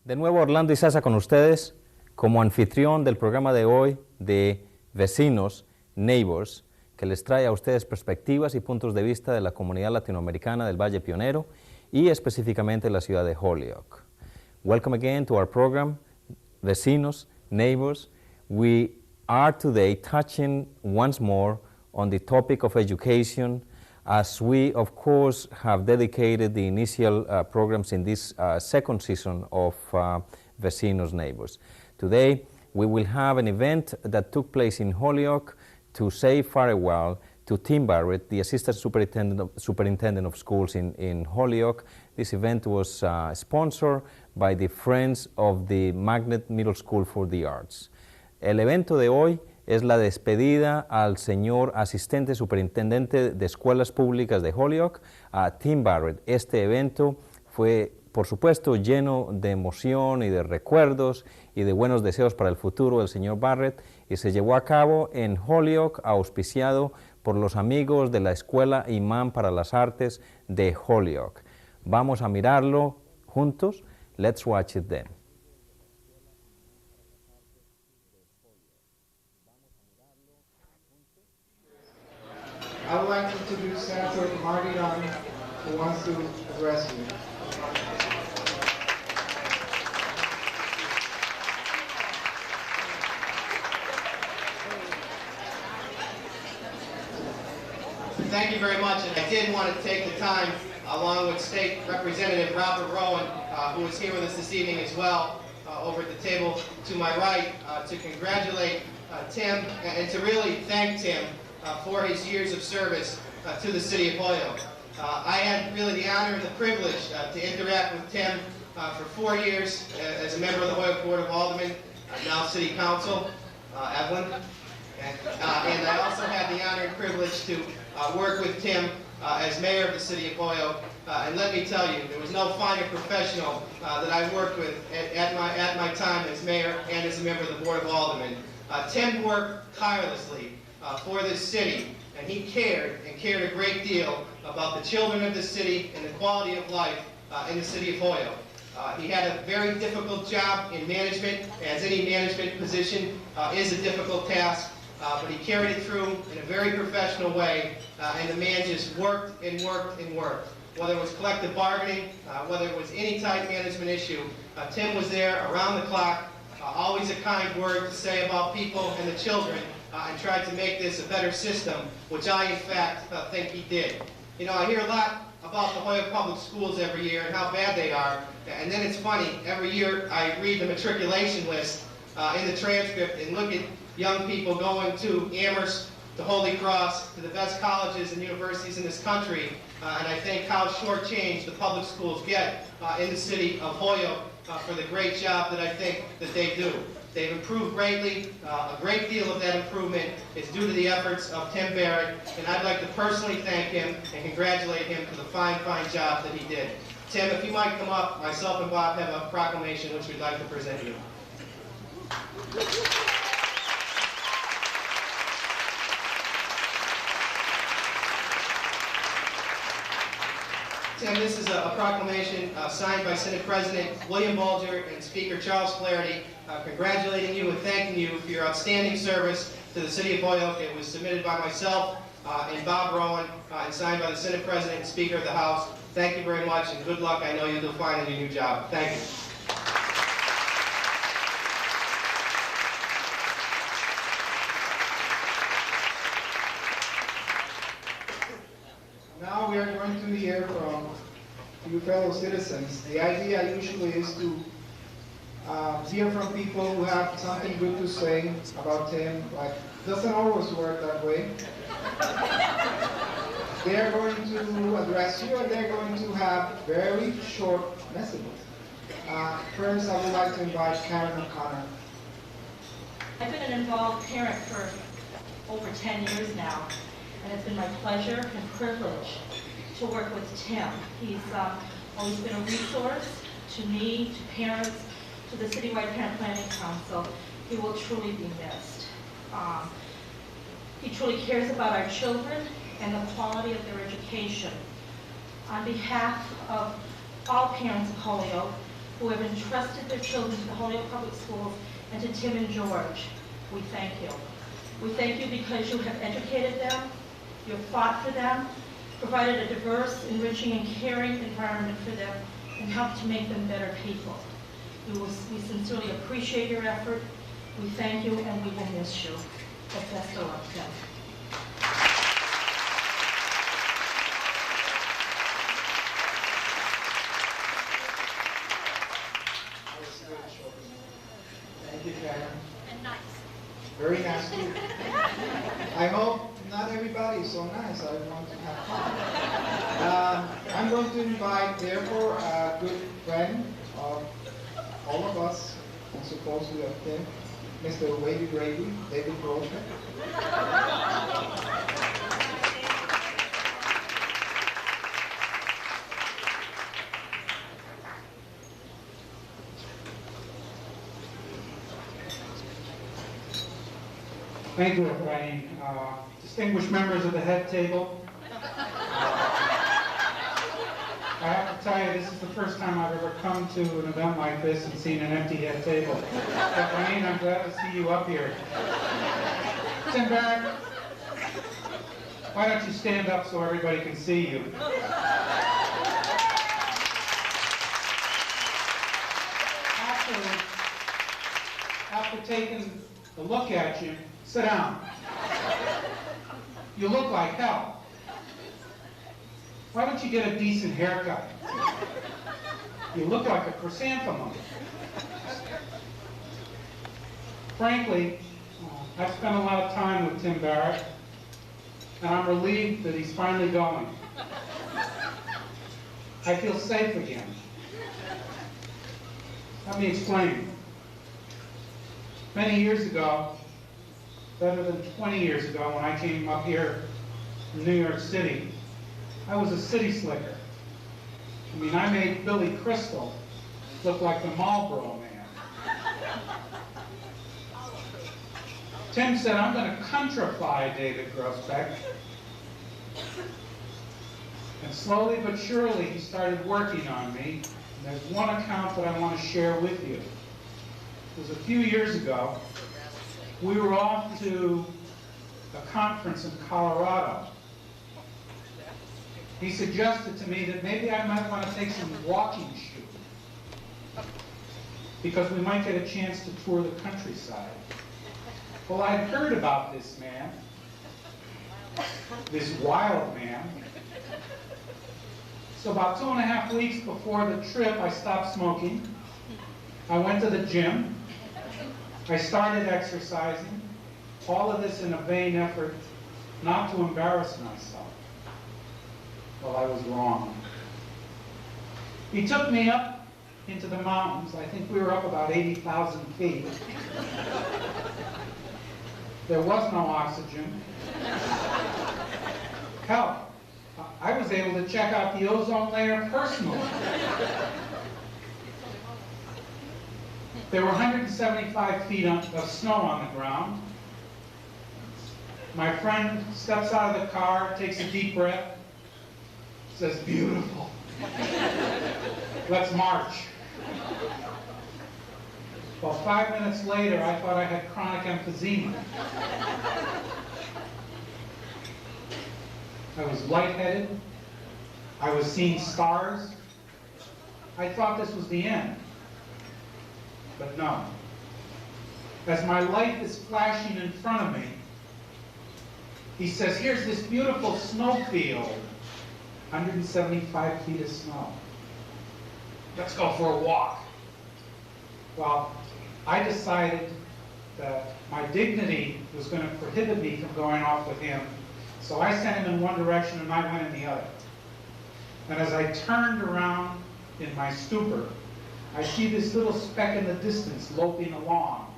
De nuevo Orlando y Sasa con ustedes como anfitrión del programa de hoy de Vecinos, Neighbors, que les trae a ustedes perspectivas y puntos de vista de la comunidad latinoamericana del Valle Pionero y específicamente la ciudad de Holyoke. Welcome again to our program, Vecinos, Neighbors. We are today touching once more on the topic of education, as we, of course, have dedicated the initial programs in this second season of Vecinos Neighbors. Today, we will have an event that took place in Holyoke to say farewell to Tim Barrett, the Assistant Superintendent of Schools in Holyoke. This event was sponsored by the Friends of the Magnet Middle School for the Arts. El evento de hoy es la despedida al señor asistente superintendente de escuelas públicas de Holyoke, a Tim Barrett. Este evento fue, por supuesto, lleno de emoción y de recuerdos y de buenos deseos para el futuro del señor Barrett, y se llevó a cabo en Holyoke, auspiciado por los amigos de la Escuela Imán para las Artes de Holyoke. Vamos a mirarlo juntos. Let's watch it then. I would like to introduce Senator Marty Dunn, who wants to address you. Thank you very much, and I did want to take the time, along with State Representative Robert Rowan, who is here with us this evening as well, over at the table to my right, to congratulate Tim and to really thank Tim for his years of service to the city of Holyoke. I had really the honor and the privilege to interact with Tim for 4 years as a member of the Holyoke Board of Aldermen, now City Council, Evelyn. And I also had the honor and privilege to work with Tim as mayor of the city of Holyoke. And let me tell you, there was no finer professional that I worked with at my time as mayor and as a member of the Board of Aldermen. Tim worked tirelessly for this city, and he cared a great deal about the children of the city and the quality of life in the city of Holyoke. He had a very difficult job in management, as any management position is a difficult task, but he carried it through in a very professional way, and the man just worked and worked and worked. Whether it was collective bargaining, whether it was any type management issue, Tim was there around the clock, always a kind word to say about people and the children, and tried to make this a better system, which I, in fact, think he did. You know, I hear a lot about the Holyoke Public Schools every year and how bad they are, and then it's funny, every year I read the matriculation list in the transcript and look at young people going to Amherst, to Holy Cross, to the best colleges and universities in this country, and I think how shortchanged the public schools get in the city of Holyoke for the great job that I think that they do. They've improved greatly. A great deal of that improvement is due to the efforts of Tim Barrett, and I'd like to personally thank him and congratulate him for the fine, fine job that he did. Tim, if you might come up, myself and Bob have a proclamation which we'd like to present you. Tim, this is a proclamation signed by Senate President William Bulger and Speaker Charles Flaherty, congratulating you and thanking you for your outstanding service to the city of Holyoke. It was submitted by myself and Bob Rowan and signed by the Senate President and Speaker of the House. Thank you very much and good luck. I know you'll do fine in your new job. Thank you. Now we are going to hear from you fellow citizens. The idea usually is to hear from people who have something good to say about Tim, but it doesn't always work that way. They are going to address you and they're going to have very short messages. First, I would like to invite Karen O'Connor. I've been an involved parent for over 10 years now, and it's been my pleasure and privilege to work with Tim. He's always been a resource to me, to parents, to the Citywide Parent Planning Council. He will truly be missed. He truly cares about our children and the quality of their education. On behalf of all parents of Holyoke, who have entrusted their children to the Holyoke Public Schools, and to Tim and George, we thank you. We thank you because you have educated them, you have fought for them, provided a diverse, enriching, and caring environment for them, and helped to make them better people. We sincerely appreciate your effort. We thank you, and we will miss you. But best of luck, Tim. Thank you, Karen. And nice. Very nice too. I hope not everybody is so nice. I want to have fun. I'm going to invite, therefore, a good friend of all of us, and supposedly of Tim, Mr. Wavy Gravy, David Groesbeck. Thank you, Efrain. Distinguished members of the head table, I have to tell you, this is the first time I've ever come to an event like this and seen an empty head table. Efrain, I'm glad to see you up here. Tim Barrett, why don't you stand up so everybody can see you? After taking a look at you, sit down. You look like hell. Why don't you get a decent haircut? You look like a chrysanthemum. Frankly, I've spent a lot of time with Tim Barrett, and I'm relieved that he's finally going. I feel safe again. Let me explain. Many years ago, better than 20 years ago, when I came up here from New York City, I was a city slicker. I mean, I made Billy Crystal look like the Marlboro Man. Tim said, I'm going to countrify David Groesbeck. And slowly but surely, he started working on me. And there's one account that I want to share with you. It was a few years ago. We were off to a conference in Colorado. He suggested to me that maybe I might want to take some walking shoes because we might get a chance to tour the countryside. Well, I'd heard about this man, this wild man. So about 2.5 weeks before the trip, I stopped smoking. I went to the gym. I started exercising. All of this in a vain effort not to embarrass myself. Well, I was wrong. He took me up into the mountains. I think we were up about 80,000 feet. There was no oxygen. Hell, I was able to check out the ozone layer personally. There were 175 feet of snow on the ground. My friend steps out of the car, takes a deep breath, says, beautiful. Let's march. Well, 5 minutes later, I thought I had chronic emphysema. I was lightheaded. I was seeing stars. I thought this was the end. But no. As my life is flashing in front of me, he says, here's this beautiful snowfield. 175 feet of snow. Let's go for a walk. Well, I decided that my dignity was going to prohibit me from going off with him, so I sent him in one direction and I went in the other. And as I turned around in my stupor, I see this little speck in the distance loping along.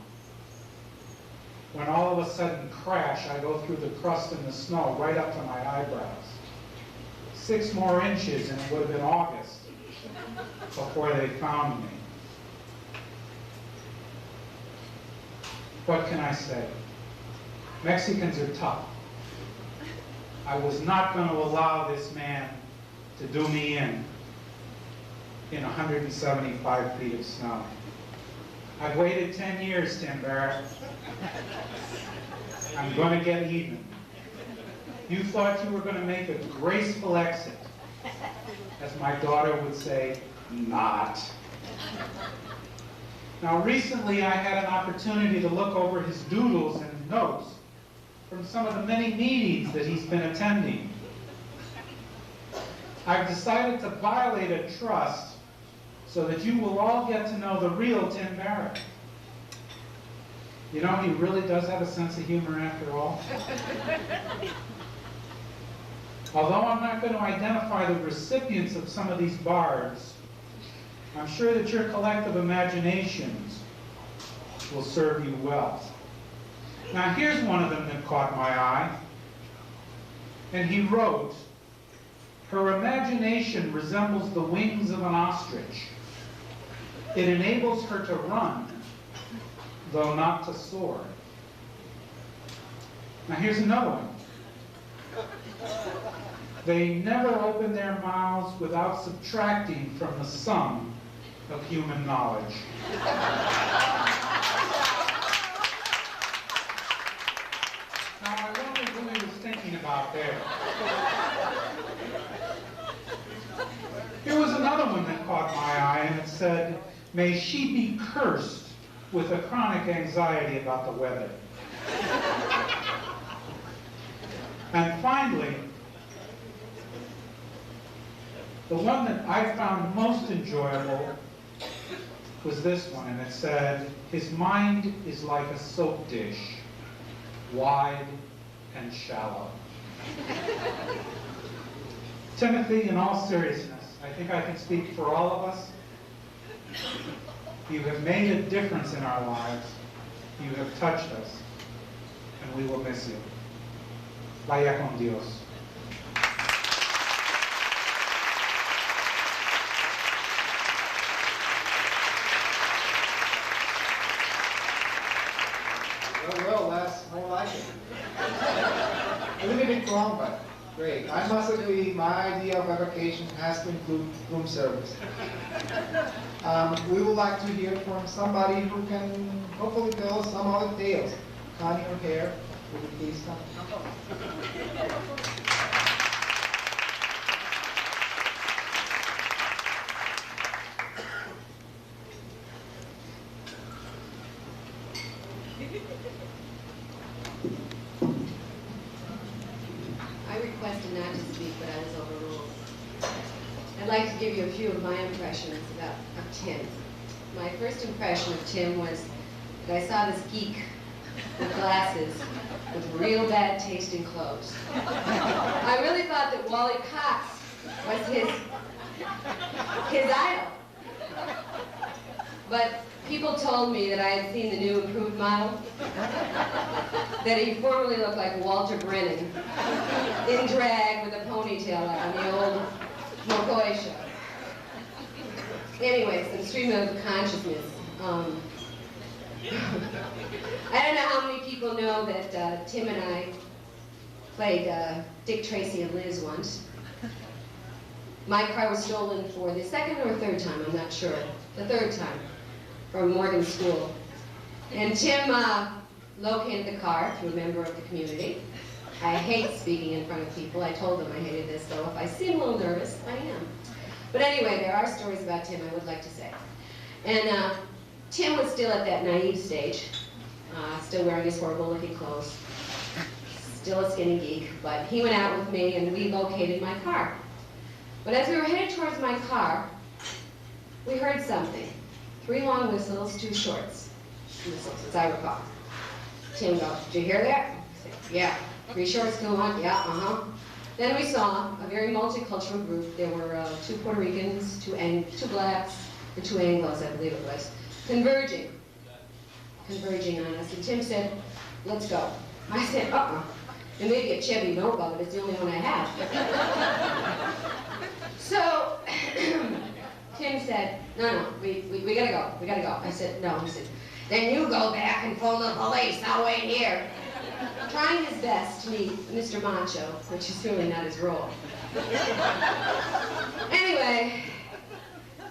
When all of a sudden, crash, I go through the crust and the snow right up to my eyebrows. 6 more inches and it would have been August before they found me. What can I say? Mexicans are tough. I was not going to allow this man to do me in. in 175 feet of snow. I've waited 10 years, Tim Barrett. I'm going to get even. You thought you were going to make a graceful exit. As my daughter would say, not. Now, recently I had an opportunity to look over his doodles and notes from some of the many meetings that he's been attending. I've decided to violate a trust so that you will all get to know the real Tim Barrett. You know, he really does have a sense of humor after all. Although I'm not going to identify the recipients of some of these bards, I'm sure that your collective imaginations will serve you well. Now here's one of them that caught my eye. And he wrote, "Her imagination resembles the wings of an ostrich. It enables her to run, though not to soar." Now here's another one. "They never open their mouths without subtracting from the sum of human knowledge." Now I wonder who he was thinking about there. Here was another one that caught my eye, and it said, "May she be cursed with a chronic anxiety about the weather." And finally, the one that I found most enjoyable was this one, and it said, "His mind is like a soap dish, wide and shallow." Timothy, in all seriousness, I think I can speak for all of us. You have made a difference in our lives. You have touched us, and we will miss you. Vaya con Dios. Well, that's more like it. A little bit long, but great. I must agree, my idea of a vacation has to include room service. We would like to hear from somebody who can hopefully tell us some other tales. Connie or Hare, would you please come? I requested not to speak, but I was overruled. I'd like to give you a few of my impressions of Tim. My first impression of Tim was that I saw this geek with glasses with real bad taste in clothes. I really thought that Wally Cox was his idol. But people told me that I had seen the new improved model, that he formerly looked like Walter Brennan, in drag with a ponytail like on the old McCoy show. Anyway, some stream of consciousness. I don't know how many people know that Tim and I played Dick Tracy and Liz once. My car was stolen for the second or third time, I'm not sure. The third time, from Morgan School. And Tim located the car through a member of the community. I hate speaking in front of people. I told them I hated this, so if I seem a little nervous, I am. But anyway, there are stories about Tim I would like to say. And Tim was still at that naive stage, still wearing his horrible-looking clothes, still a skinny geek, but he went out with me and we located my car. But as we were headed towards my car, we heard something. 3 long whistles, 2 shorts whistles, as I recall. Tim goes, "Did you hear that?" I said, "Yeah." 3 shorts, 2 long, yeah, Then we saw a very multicultural group. There were 2 Puerto Ricans, 2 blacks, and 2 Anglos, I believe it was, converging on us. And Tim said, "Let's go." I said, It may be a Chevy Nova, but it's the only one I have. So Tim said, no, we gotta go. I said, no. He said, "Then you go back and phone the police. I'll wait here." Trying his best to meet Mr. Macho, which is really not his role. Anyway,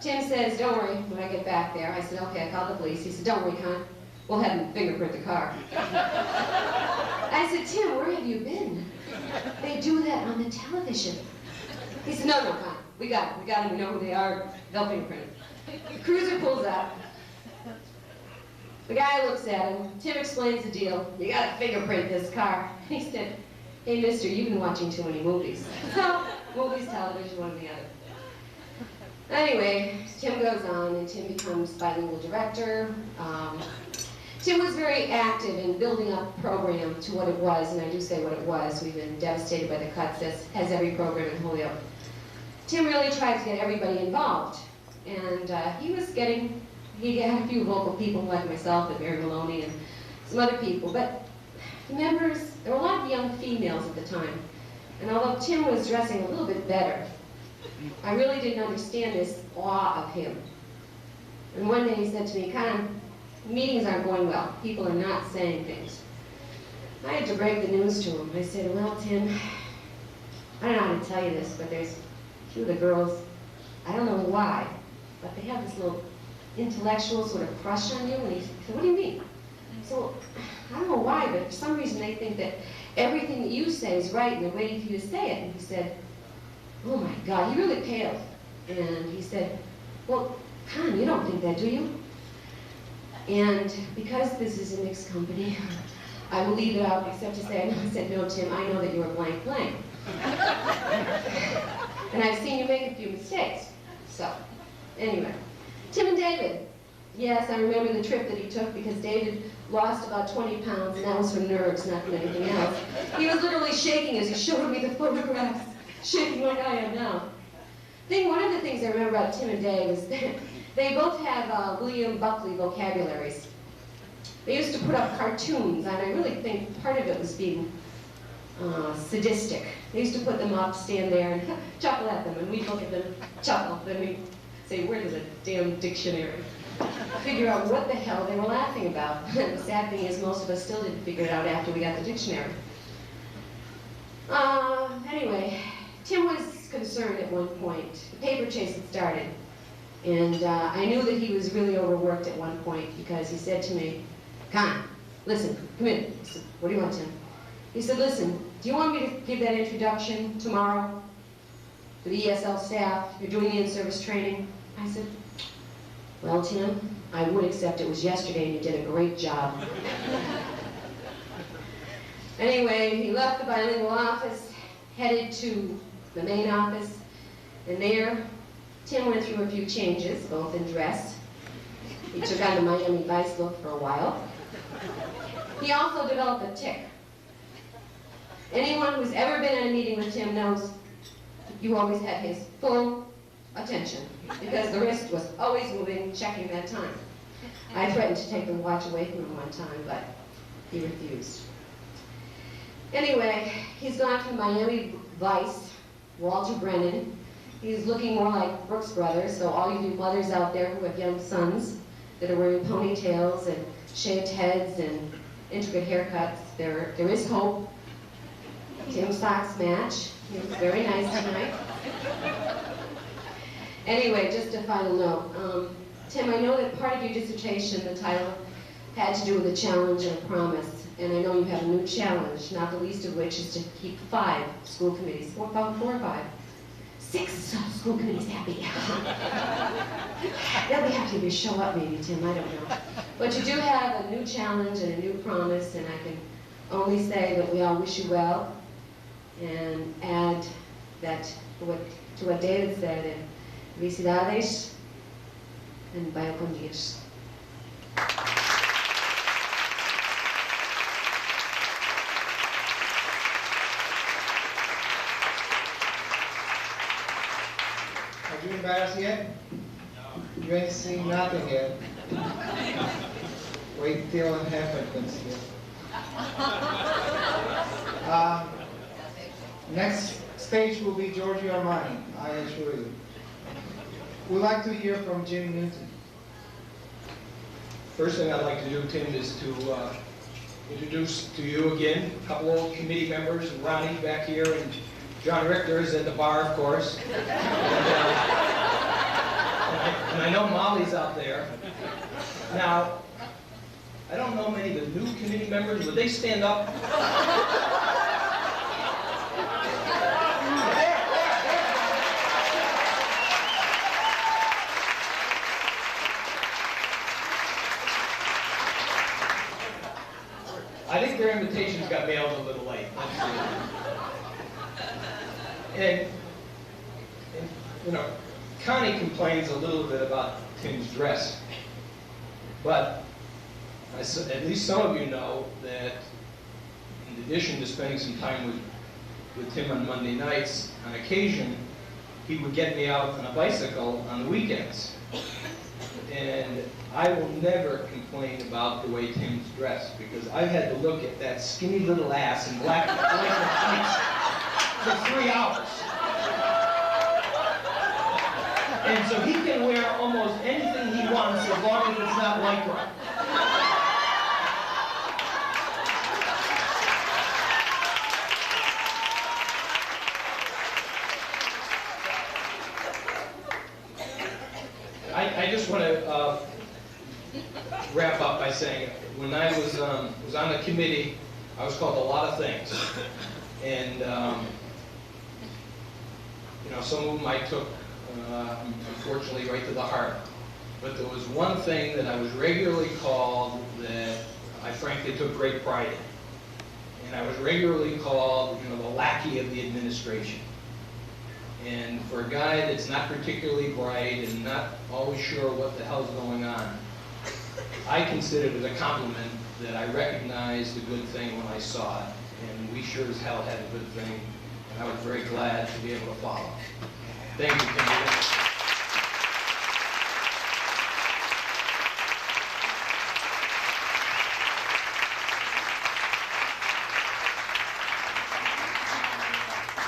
Tim says, don't worry, when I get back there. I said, okay, I called the police. He said, don't worry, Con. We'll have them fingerprint the car. I said, Tim, where have you been? They do that on the television. He said, no, Con. We got it. We got them. We know who they are. They'll fingerprint it. The cruiser pulls up. The guy looks at him. Tim explains the deal. You got to fingerprint this car. He said, hey, mister, you've been watching too many movies. So, movies, television, one or the other. Anyway, Tim goes on, and Tim becomes bilingual director. Tim was very active in building up the program to what it was, and I do say what it was. We've been devastated by the cuts, as has every program in Holyoke. Tim really tried to get everybody involved, and he had a few local people like myself and Mary Maloney and some other people, but the members, there were a lot of young females at the time, and although Tim was dressing a little bit better, I really didn't understand this awe of him. And one day he said to me, Con, meetings aren't going well. People are not saying things. I had to break the news to him. I said, well, Tim, I don't know how to tell you this, but there's a few of the girls, I don't know why, but they have this little intellectual sort of crush on you. And he said, what do you mean? So, I don't know why, but for some reason they think that everything that you say is right and they're waiting for you to say it. And he said, oh my God, he really paled. And he said, well, Con, you don't think that, do you? And because this is a mixed company, I will leave it out except to say, I said, no, Tim, I know that you're blank blank. And I've seen you make a few mistakes. So, anyway. Tim and David. Yes, I remember the trip that he took because David lost about 20 pounds, and that was from nerves, not from anything else. He was literally shaking as he showed me the photographs, shaking like I am now. I think one of the things I remember about Tim and Dave is that they both have William Buckley vocabularies. They used to put up cartoons, and I really think part of it was being sadistic. They used to put them up, stand there, and chuckle at them, and we'd look at them, chuckle, then we'd say, where's the damn dictionary? Figure out what the hell they were laughing about. And the sad thing is most of us still didn't figure it out after we got the dictionary. Anyway, Tim was concerned at one point. The paper chase had started. And I knew that he was really overworked at one point because he said to me, Con, listen, come in. I said, what do you want, Tim? He said, listen, do you want me to give that introduction tomorrow to the ESL staff? You're doing the in-service training? I said, well, Tim, I would accept it was yesterday and you did a great job. Anyway, he left the bilingual office, headed to the main office, and there, Tim went through a few changes, both in dress. He took on the Miami Vice look for a while. He also developed a tic. Anyone who's ever been in a meeting with Tim knows you always had his full attention because the wrist was always moving, checking that time. I threatened to take the watch away from him one time, but he refused. Anyway, he's gone from Miami Vice, Walter Brennan. He's looking more like Brooks Brothers, so all you mothers out there who have young sons that are wearing ponytails and shaved heads and intricate haircuts, there is hope. Tim's socks match. He was very nice tonight. Anyway, just a final note. Tim, I know that part of your dissertation, the title, had to do with a challenge and a promise. And I know you have a new challenge, not the least of which is to keep 5 school committees, about 4 or 5. 6 school committees happy. They'll be happy if you show up maybe, Tim, I don't know. But you do have a new challenge and a new promise, and I can only say that we all wish you well, and add that to what David said, and felicidades and vaya con Dios. Are you embarrassed yet? No. You ain't seen nothing yet. Wait till it happens here. Next stage will be Giorgio Armani, I assure you. We'd like to hear from Jim Newton. First thing I'd like to do, Tim, is to introduce to you again a couple old committee members, Ronnie back here, and John Richter is at the bar, of course. And I know Molly's out there. Now, I don't know many of the new committee members. Would they stand up? I think their invitations got mailed a little late. And you know, Connie complains a little bit about Tim's dress, but at least some of you know that in addition to spending some time with Tim on Monday nights, on occasion, he would get me out on a bicycle on the weekends. And I will never complain about the way Tim's dressed, because I've had to look at that skinny little ass in black tights for 3 hours. And so he can wear almost anything he wants as long as it's not lycra. I just want to wrap up by saying, when I was on the committee, I was called a lot of things, and you know, some of them I took unfortunately right to the heart. But there was one thing that I was regularly called that I frankly took great pride in, and I was regularly called, you know, the lackey of the administration. And for a guy that's not particularly bright and not always sure what the hell's going on, I considered it a compliment that I recognized a good thing when I saw it. And we sure as hell had a good thing, and I was very glad to be able to follow. Thank you, Kimberly.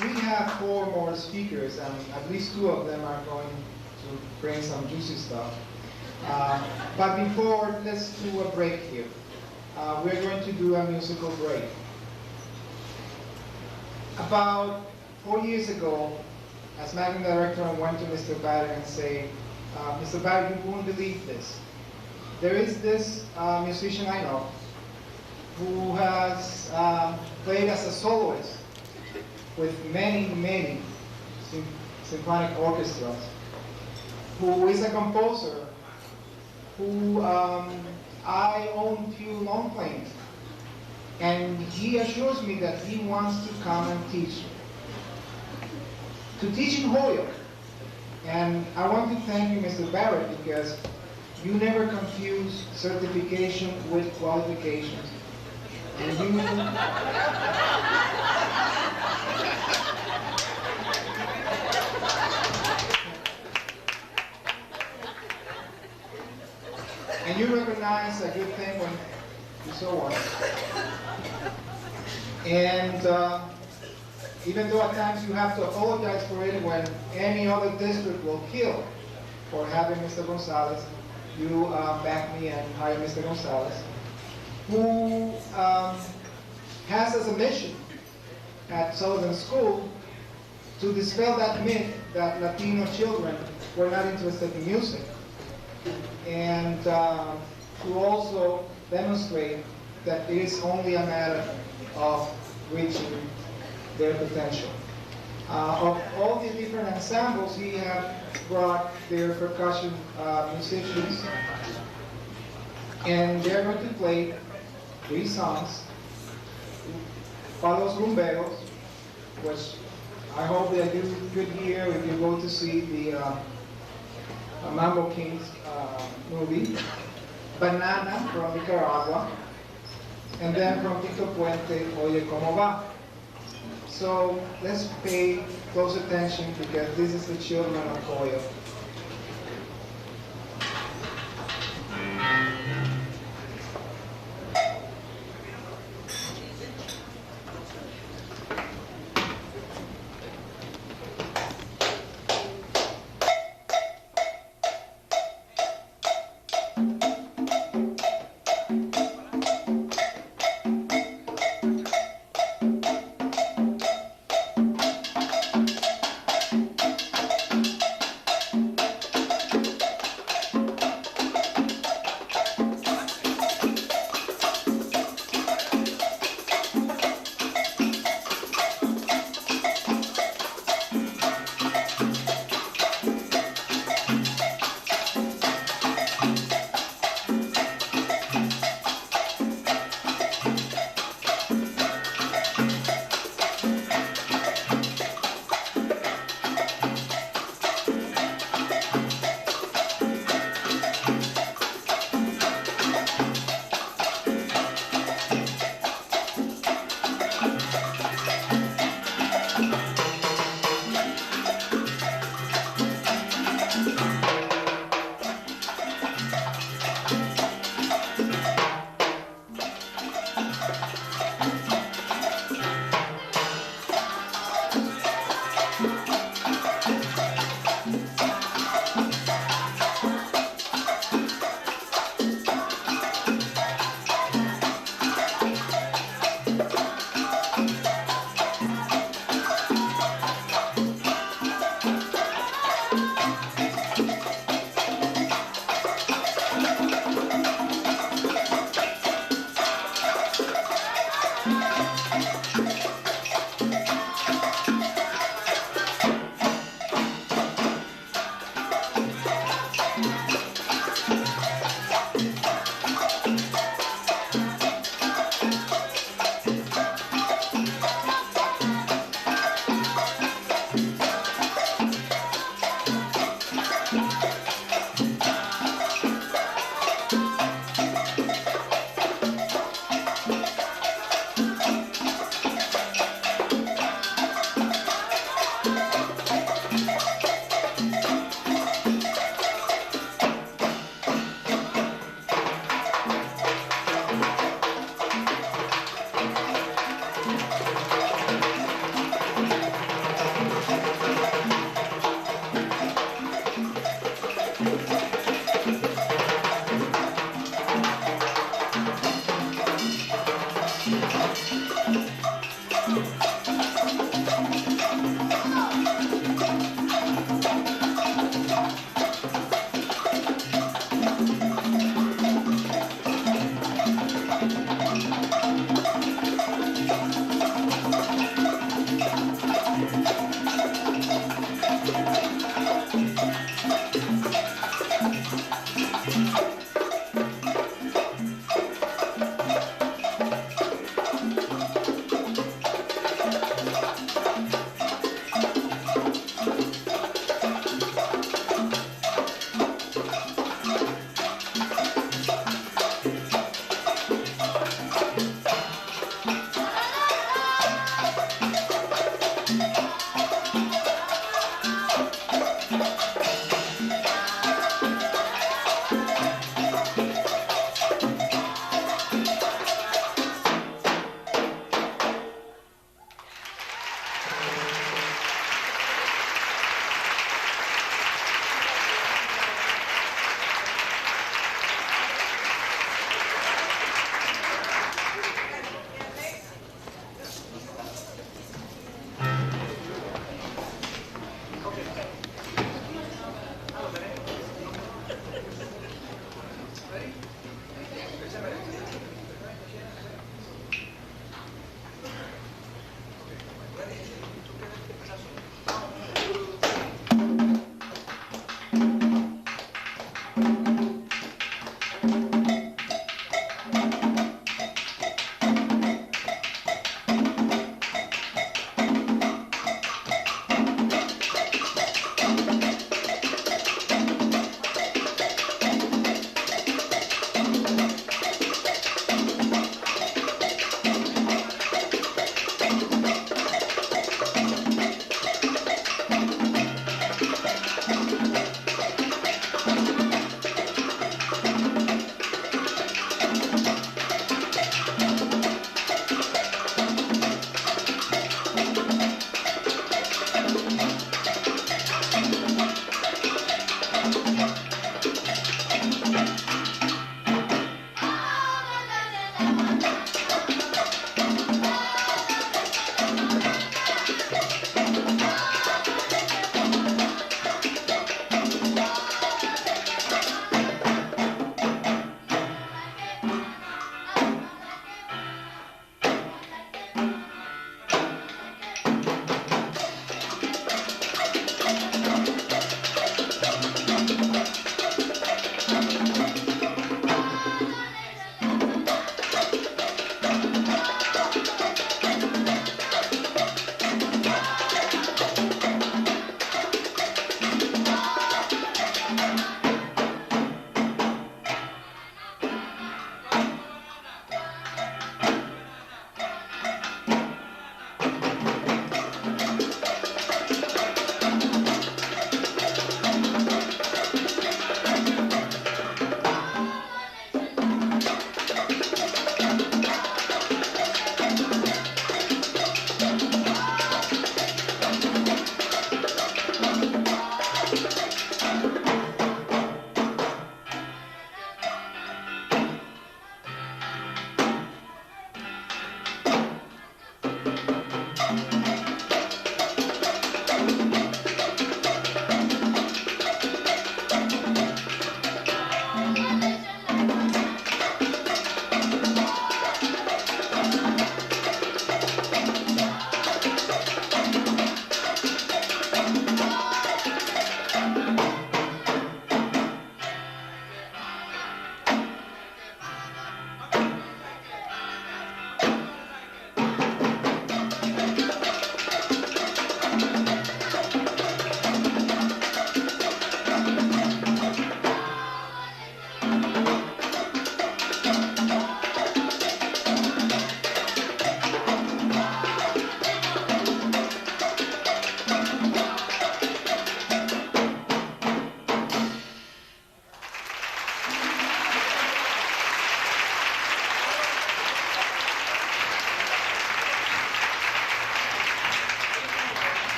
We have 4 more speakers, and at least 2 of them are going to bring some juicy stuff. But before, let's do a break here. We're going to do a musical break. About 4 years ago, as managing director, I went to Mr. Barrett and said, Mr. Barrett, you won't believe this. There is this musician I know who has played as a soloist with many symphonic orchestras, who is a composer, who I own few long planes. And he assures me that he wants to come and teach in Holyoke. And I want to thank you, Mr. Barrett, because you never confuse certification with qualifications. And you recognize a good thing when you saw one. And even though at times you have to apologize for it when any other district will kill for having Mr. González, you back me and hire Mr. González, who has as a mission at Sullivan School to dispel that myth that Latino children were not interested in music, and to also demonstrate that it is only a matter of reaching their potential. Of all the different ensembles, he has brought their percussion musicians, and they're going to play 3 songs. Palos Rumberos, which I hope that you could hear if you go to see the Mambo Kings movie. Banana from Nicaragua, and then from Tito Puente, Oye Como Va. So let's pay close attention, because this is the children of Holyoke.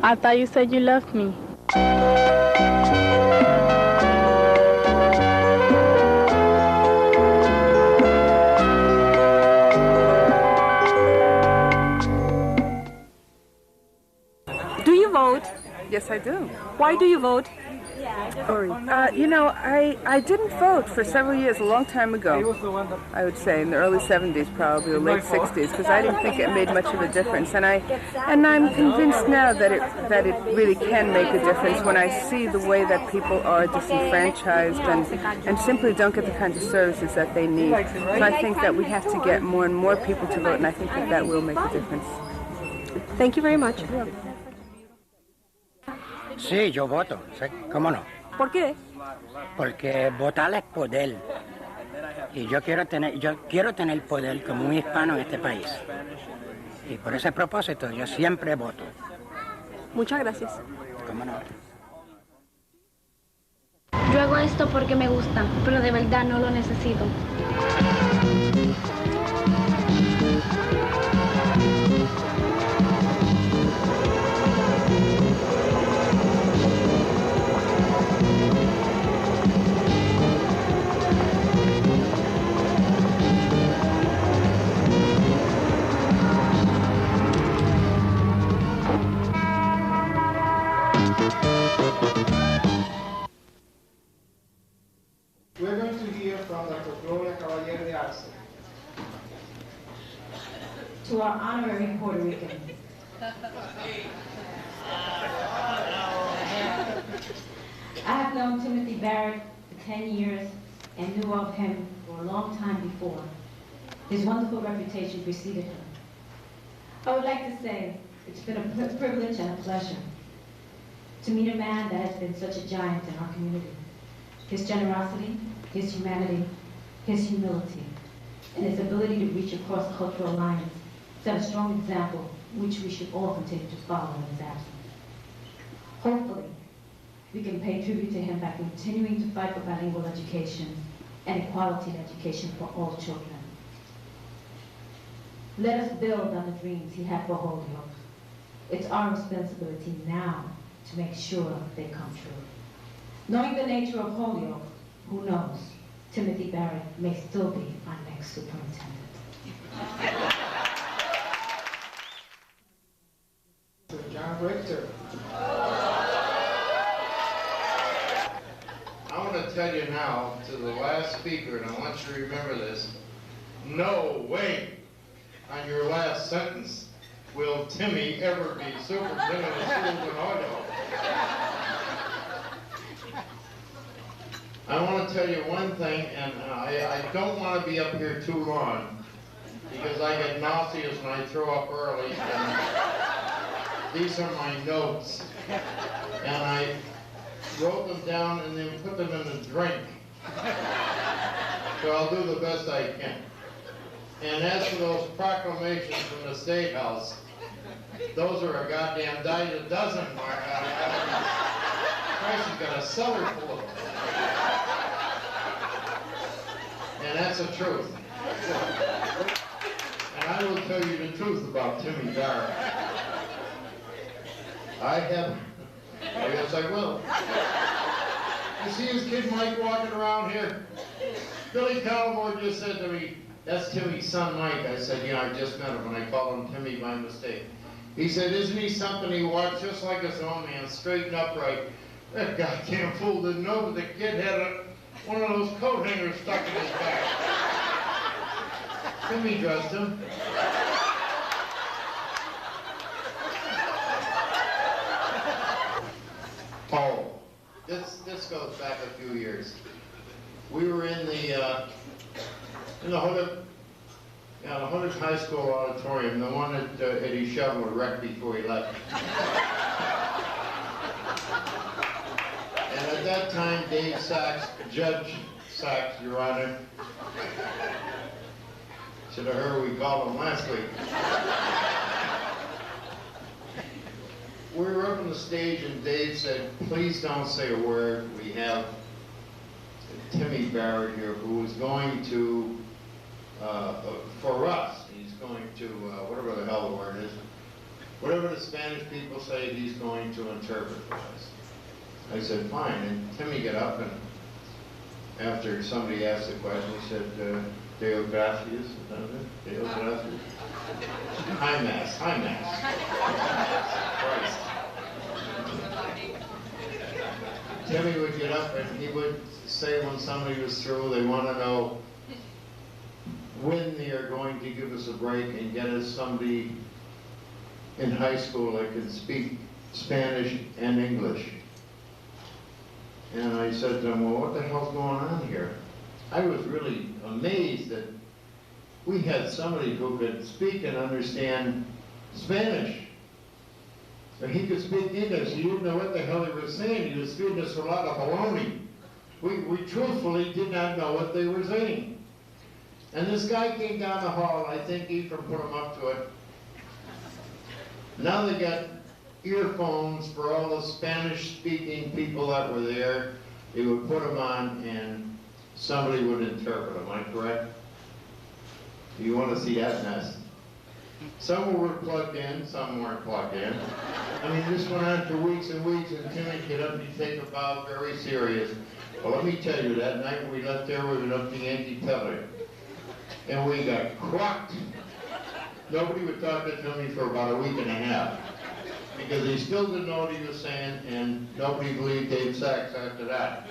I thought you said you loved me. Do you vote? Yes, I do. Why do you vote? You know, I didn't vote for several years, a long time ago. I would say in the early 70s, probably, or late 60s, because I didn't think it made much of a difference. And I'm convinced now that it really can make a difference when I see the way that people are disenfranchised and simply don't get the kinds of services that they need. So I think that we have to get more and more people to vote, and I think that will make a difference. Thank you very much. Sí, yo voto, sí, ¿cómo no? ¿Por qué? Porque votar es poder. Y yo quiero tener poder como un hispano en este país. Y por ese propósito yo siempre voto. Muchas gracias. ¿Cómo no? Yo hago esto porque me gusta, pero de verdad no lo necesito. We're going to hear from Dr. Caballer-Arce. To our honorary Puerto Rican. I have known Timothy Barrett for 10 years and knew of him for a long time before. His wonderful reputation preceded him. I would like to say it's been a privilege and a pleasure to meet a man that has been such a giant in our community. His generosity, his humanity, his humility, and his ability to reach across cultural lines set a strong example which we should all continue to follow in his absence. Hopefully, we can pay tribute to him by continuing to fight for bilingual education and equality in education for all children. Let us build on the dreams he had for Holyoke. It's our responsibility now to make sure they come true. Knowing the nature of Holyoke, who knows, Timothy Barrett may still be our next superintendent. John Richter. I want to tell you now to the last speaker, and I want you to remember this, no way on your last sentence will Timmy ever be superintendent of schools in Holyoke. I want to tell you one thing, and I don't want to be up here too long because I get nauseous when I throw up early. And these are my notes, and I wrote them down and then put them in a drink. So I'll do the best I can. And as for those proclamations from the State House, those are a goddamn dozen, Mark. Christ, he's got a cellar full of them. And that's the truth. And I will tell you the truth about Timmy Barrett. I have, oh yes I will. You see his kid Mike walking around here? Billy Callamore just said to me, that's Timmy's son Mike. I said, yeah, I just met him and I called him Timmy by mistake. He said, isn't he something? He walks just like his own man, straight and upright. That goddamn fool didn't know, but the kid had one of those coat hangers stuck in his back. Timmy dressed him. Oh, this goes back a few years. We were in the Holyoke High School auditorium, the one that Eddie Shovel wrecked before he left. And at that time, Dave Sachs, Judge Sachs, Your Honor, should have heard we called him last week. We were up on the stage and Dave said, please don't say a word. We have Timmy Barrett here who is going to, for us, he's going to, whatever the hell the word is, whatever the Spanish people say, he's going to interpret for us. I said, fine. And Timmy got up, and after somebody asked the question, he said, Deo gracias, is that it? Deo gracias. High Mass, High Mass. Christ. Timmy would get up and he would say when somebody was through, they want to know when they are going to give us a break and get us somebody in high school that can speak Spanish and English. And I said to him, well, what the hell's going on here? I was really amazed that we had somebody who could speak and understand Spanish. And he could speak English. He didn't know what the hell he was saying. He was feeding us a lot of baloney. We truthfully did not know what they were saying. And this guy came down the hall. I think Ephraim put him up to it. Now they got earphones for all the Spanish-speaking people that were there. They would put them on and somebody would interpret them. Am I correct? Do you want to see that mess? Some were plugged in, some weren't plugged in. I mean, this went on for weeks and weeks, and Timmy get up and he'd take a bow very serious. Well, let me tell you, that night when we left there, we went up to Yankee Teller. And we got crocked. Nobody would talk to Timmy for about a week and a half. Because he still didn't know what he was saying, and nobody believed Dave Sachs after that.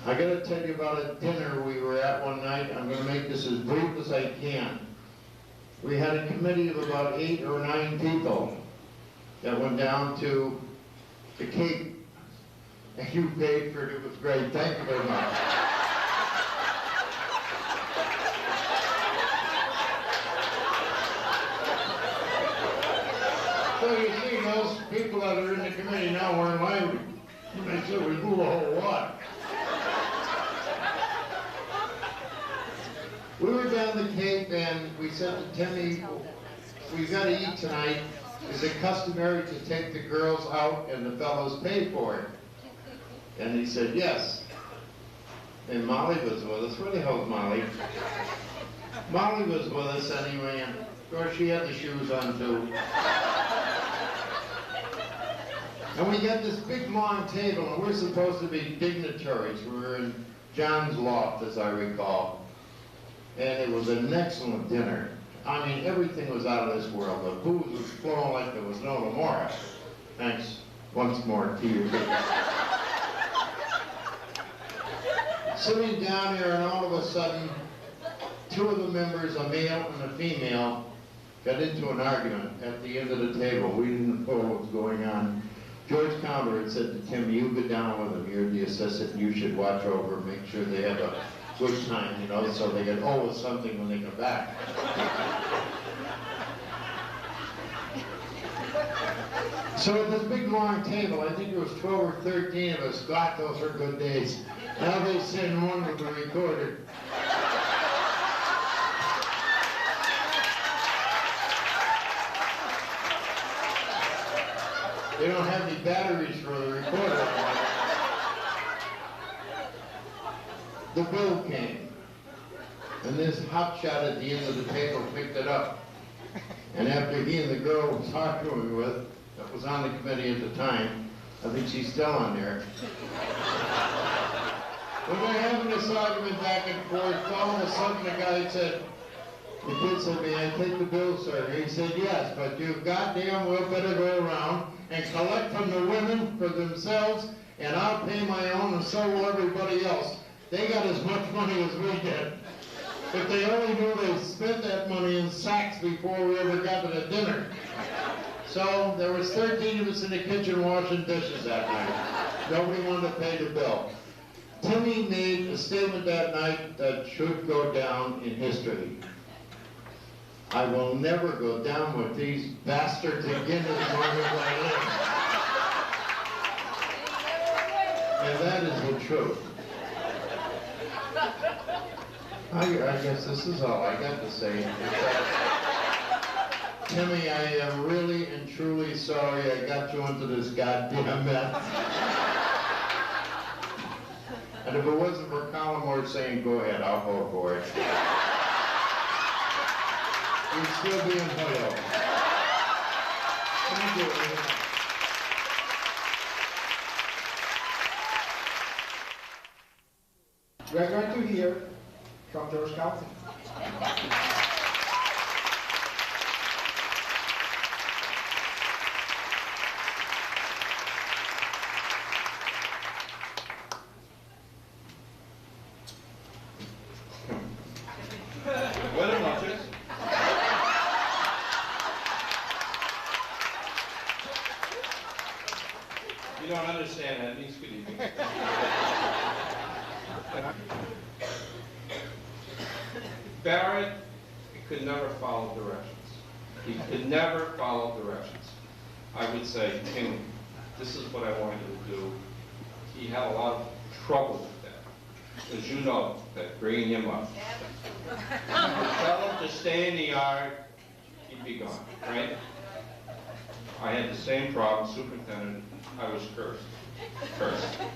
I got to tell you about a dinner we were at one night. I'm going to make this as brief as I can. We had a committee of about 8 or 9 people that went down to the Cape. And you paid for it. It was great. Thank you very much. So you see, those people that are in the committee now weren't lively. They said we blew a whole lot. We were down the Cape and we said to Timmy, we've got to eat tonight. Is it customary to take the girls out and the fellows pay for it? And he said, yes. And Molly was with us. Where the hell is Molly? Molly was with us anyway, and of course she had the shoes on too. And we got this big long table, and we're supposed to be dignitaries. We were in John's loft, as I recall. And it was an excellent dinner. I mean, everything was out of this world. The booze was flowing like there was no tomorrow. Thanks once more to you. Sitting down here, and all of a sudden, 2 of the members, a male and a female, got into an argument at the end of the table. We didn't know what was going on. George Counter had said to Tim, you go down with them. You're the assistant. You should watch over, make sure they have a good time, you know, so they get owe us something when they come back. So at this big long table, I think it was 12 or 13 of us. God, those were good days. Now they send one with the recorder. They don't have any batteries for the recorder. The bill came, and this hotshot at the end of the table picked it up. And after he and the girl was arguing with, that was on the committee at the time, I think she's still on there. When they're having this argument back and forth, all of a sudden the guy said, the kid said, may I take the bill, sir? He said, yes, but you goddamn well better go around and collect from the women for themselves, and I'll pay my own, and so will everybody else. They got as much money as we did. If they only knew they spent that money in sacks before we ever got to the dinner. So there was 13 of us in the kitchen washing dishes that night. Nobody wanted to pay the bill. Timmy made a statement that night that should go down in history. I will never go down with these bastards again as long as I live. And that is the truth. I guess this is all I got to say. Timmy, I am really and truly sorry I got you into this goddamn mess. And if it wasn't for Collimore saying, go ahead, I'll vote for it. we'd still be in Holyoke. Thank you. We are going to hear from George Calton. Buenas noches. You don't understand that. It means good evening. Barrett could never follow directions. He could never follow directions. I would say, Timmy, this is what I want you to do. He had a lot of trouble with that. As you know, that bringing him up. Tell him to stay in the yard, he'd be gone, right? I had the same problem, superintendent. I was cursed.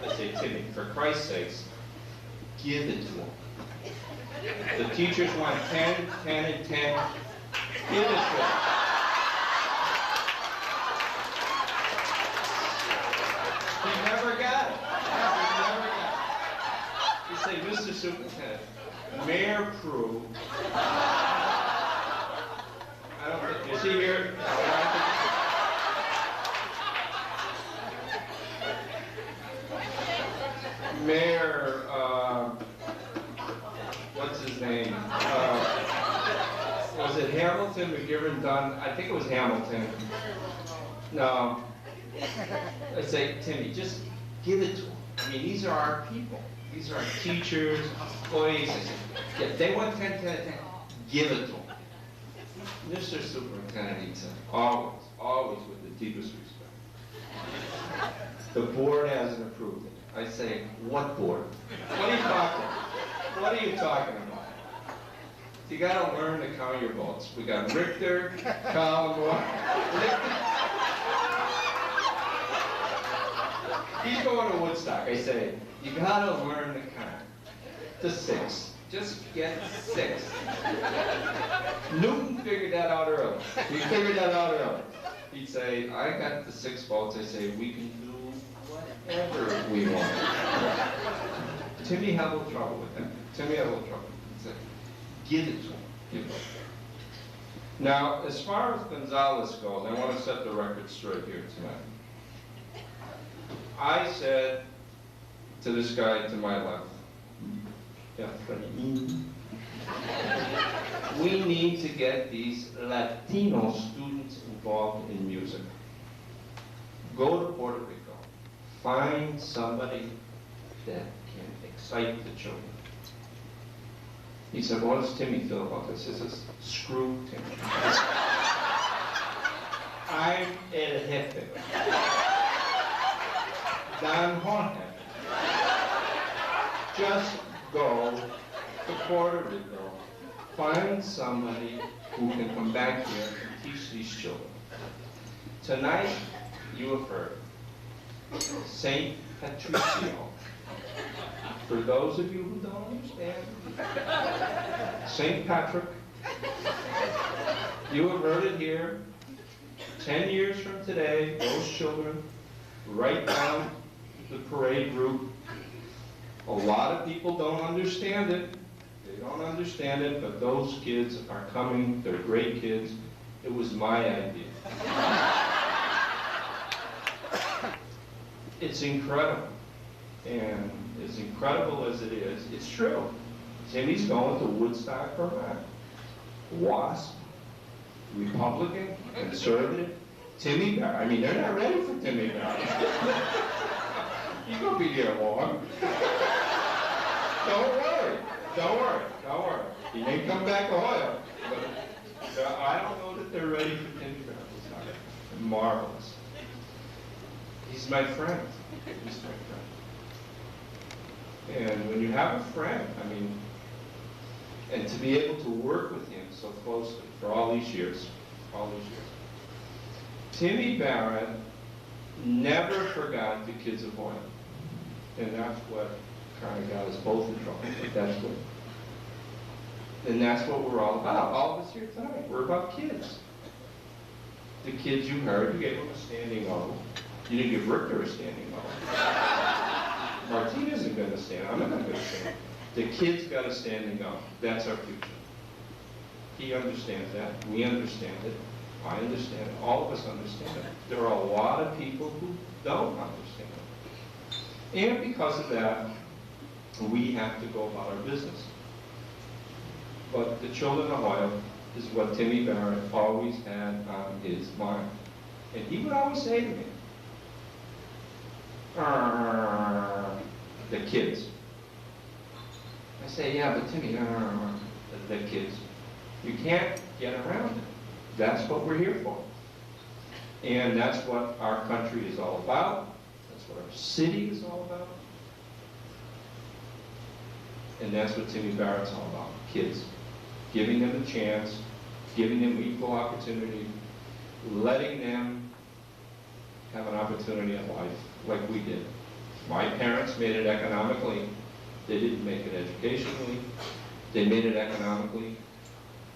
I say, Timmy, for Christ's sakes, give it to him. The teachers want 10, 10, and 10. Give it to him. He never got it. You say, Mr. Superintendent, Mayor Prue. I don't think, is he here? Mayor, what's his name? Was it Hamilton, McGivern, Dunn? I think it was Hamilton. No. I say, Timmy, just give it to them. I mean, these are our people. These are our teachers, employees. I say, if they want 10, 10, 10, give it to them. Mr. Superintendent, he said, always with the deepest respect. The board hasn't approved it. I say, what board? What are you talking about? What are you talking about? You got to learn to count your votes. We got Richter, Collins, he's going to Woodstock. I say, you got to learn to count to 6. Just get 6. Newton figured that out early. He figured that out early. He'd say, I got the 6 votes. I say, we can do whatever we want. Timmy had a little trouble with that. Timmy had a little trouble. He said, give it to him. Give it to him. Now, as far as González goes, I want to set the record straight here tonight. I said to this guy to my left, yeah, we need to get these Latino students involved in music. Go to Puerto Rico. Find somebody that can excite the children. He said, what does Timmy feel about this? He says, screw Timmy. I'm el jefe. Don Juan. Just go to Puerto Rico, find somebody who can come back here and teach these children. Tonight, you have heard Saint Patricio. For those of you who don't understand, Saint Patrick, you have heard it here. 10 years from today, those children, right down the parade route. A lot of people don't understand it. They don't understand it, but those kids are coming. They're great kids. It was my idea. It's incredible. And as incredible as it is, it's true. Timmy's going to Woodstock, Vermont. WASP, Republican, conservative. Timmy Barrett. I mean, they're not ready for Timmy Barrett. He's going to be here long. Don't worry. He may come back to Holyoke. But I don't know that they're ready for Timmy Barrett. It's marvelous. He's my friend. He's my friend. And when you have a friend, I mean, and to be able to work with him so closely for all these years. Timmy Barrett never forgot the kids of Holyoke. And that's what kind of got us both in trouble, but that's good. And that's what we're all about. All of us here tonight, we're about kids. The kids you heard, you gave them a standing O. You didn't give Richter a standing O. Martine isn't going to stand. I'm not going to stand. The kids got a standing O. That's our future. He understands that. We understand it. I understand it. All of us understand it. There are a lot of people who don't understand it. And because of that, we have to go about our business. But the children of Holyoke is what Timmy Barrett always had on his mind. And he would always say to me, the kids. I say, yeah, but Timmy, the kids. You can't get around it. That's what we're here for. And that's what our country is all about. That's what our city is all about. And that's what Timmy Barrett's all about, kids. Giving them a chance, giving them equal opportunity, letting them have an opportunity at life like we did. My parents made it economically. They didn't make it educationally. They made it economically.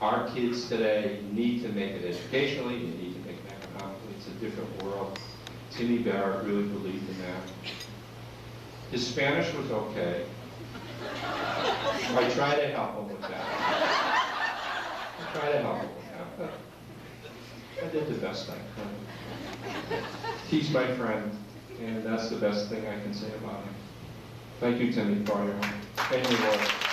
Our kids today need to make it educationally. They need to make it economically. It's a different world. Timmy Barrett really believed in that. His Spanish was okay. I try to help him with that. I did the best I could. He's my friend, and that's the best thing I can say about him. Thank you, Timmy, for your help. Thank you, Lord.